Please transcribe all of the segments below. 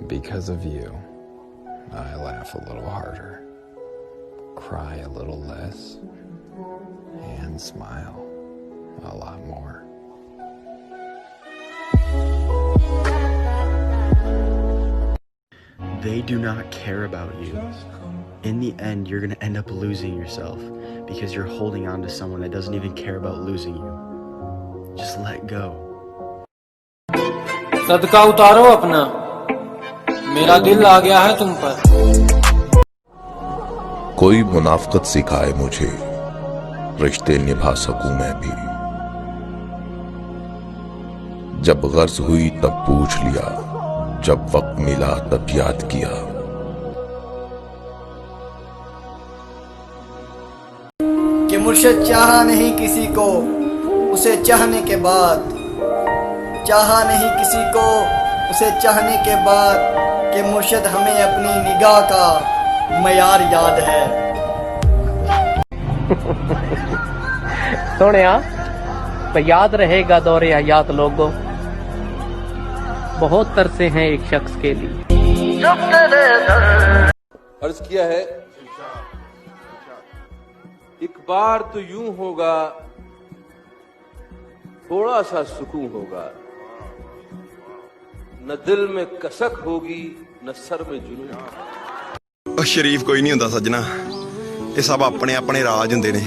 Because of you, I laugh a little harder, cry a little less, and smile a lot more. They do not care about you. In the end, you're gonna end up losing yourself because you're holding on to someone that doesn't even care about losing you. Just let go. सदका उतारो अपना, मेरा दिल आ गया है तुम पर। कोई मुनाफकत सिखाए मुझे, रिश्ते निभा सकूं मैं भी। जब गर्ज हुई तब पूछ लिया, जब वक्त मिला तब याद किया। कि मुर्शिद चाहा नहीं किसी को उसे चाहने के बाद, चाहा नहीं किसी को उसे चाहने के बाद, कि मुर्शिद हमें अपनी निगाह का मयार याद है। सोनिया तो याद रहेगा दौरे हयात लोगों, बहुत तरसे हैं एक शख्स के लिए। अर्ज किया है, एक बार तो यूं होगा, थोड़ा सा सुकून होगा, न दिल में कसक होगी न सर में जुनून। शरीफ कोई नहीं ਹੁੰਦਾ सजना, ਇਹ ਸਭ ਆਪਣੇ ਆਪਣੇ ਰਾਜ ਹੁੰਦੇ ਨੇ।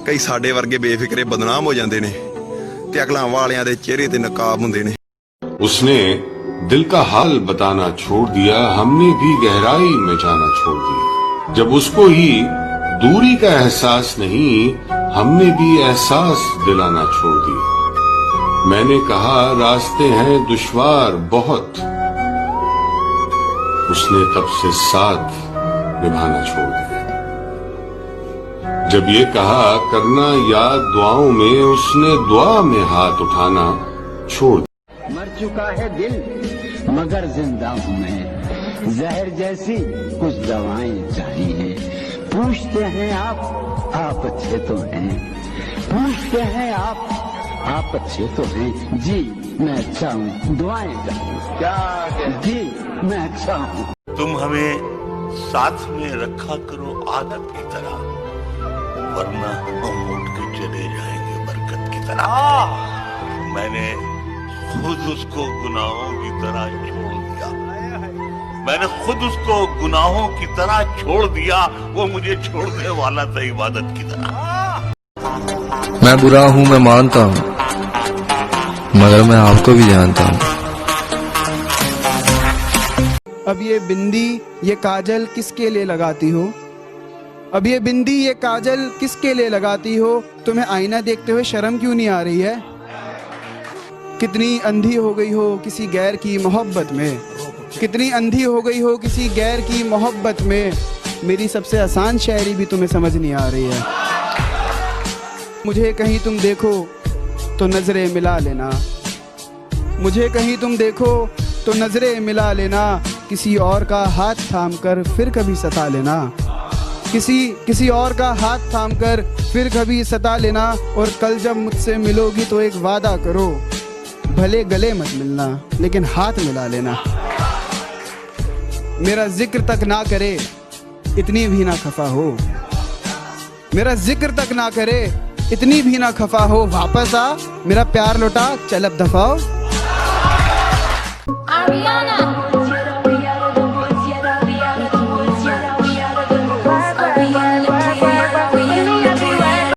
ਕਈ ਸਾਡੇ ਵਰਗੇ ਬੇਫਿਕਰੇ ਬਦਨਾਮ ਹੋ ਜਾਂਦੇ ਨੇ ਤੇ ਅਕਲਾਂ ਵਾਲਿਆਂ ਦੇ ਚਿਹਰੇ ਤੇ ਨਕਾਬ ਹੁੰਦੇ ਨੇ। उसने दिल का हाल बताना छोड़ दिया, हमने भी गहराई में जाना छोड़ दिया। जब उसको ही दूरी का एहसास नहीं, हमने भी एहसास दिलाना छोड़ दिया। मैंने कहा रास्ते हैं दुश्वार बहुत, उसने तब से साथ निभाना छोड़ दिया। जब ये कहा करना याद दुआओं में, उसने दुआ में हाथ उठाना छोड़ दिया। मर चुका है दिल मगर जिंदा हूँ मैं, जहर जैसी कुछ दवाएं चाहिए। पूछते हैं आप अच्छे तो हैं, पूछते हैं आप अच्छे तो हैं। जी मैं अच्छा हूँ, दुआएं चाहिए। क्या जी मैं अच्छा हूँ। तुम हमें साथ में रखा करो आदत की तरह, वरना हम उठ के चले जाएंगे बरकत की तरह। मैंने खुद उसको गुनाहों की तरह छोड़ दिया, मैंने खुद उसको गुनाहों की तरह छोड़ दिया, वो मुझे छोड़ने वाला था इबादत की तरह। मैं बुरा हूँ मैं मानता हूँ, मगर मैं आपको भी जानता हूँ। अब ये बिंदी ये काजल किसके लिए लगाती हो? अब ये बिंदी ये काजल किसके लिए लगाती हो? तुम्हें आईना देखते हुए शर्म क्यों नहीं आ रही है? कितनी अंधी हो गई हो किसी गैर की मोहब्बत में, कितनी अंधी हो गई हो किसी गैर की मोहब्बत में। मेरी सबसे आसान शायरी भी तुम्हें समझ नहीं आ रही है। मुझे कहीं तुम देखो तो नजरें मिला लेना, मुझे कहीं तुम देखो तो नजरें मिला लेना। किसी और का हाथ थाम कर फिर कभी सता लेना, किसी और का हाथ थाम कर फिर कभी सता लेना। और कल जब मुझसे मिलोगी तो एक वादा करो, भले गले मत मिलना लेकिन हाथ मिला लेना। मेरा जिक्र तक ना करे इतनी भी ना खफा हो, मेरा जिक्र तक ना करे इतनी भी ना खफा हो। वापस आ मेरा प्यार लौटा, चल अब दफाओ।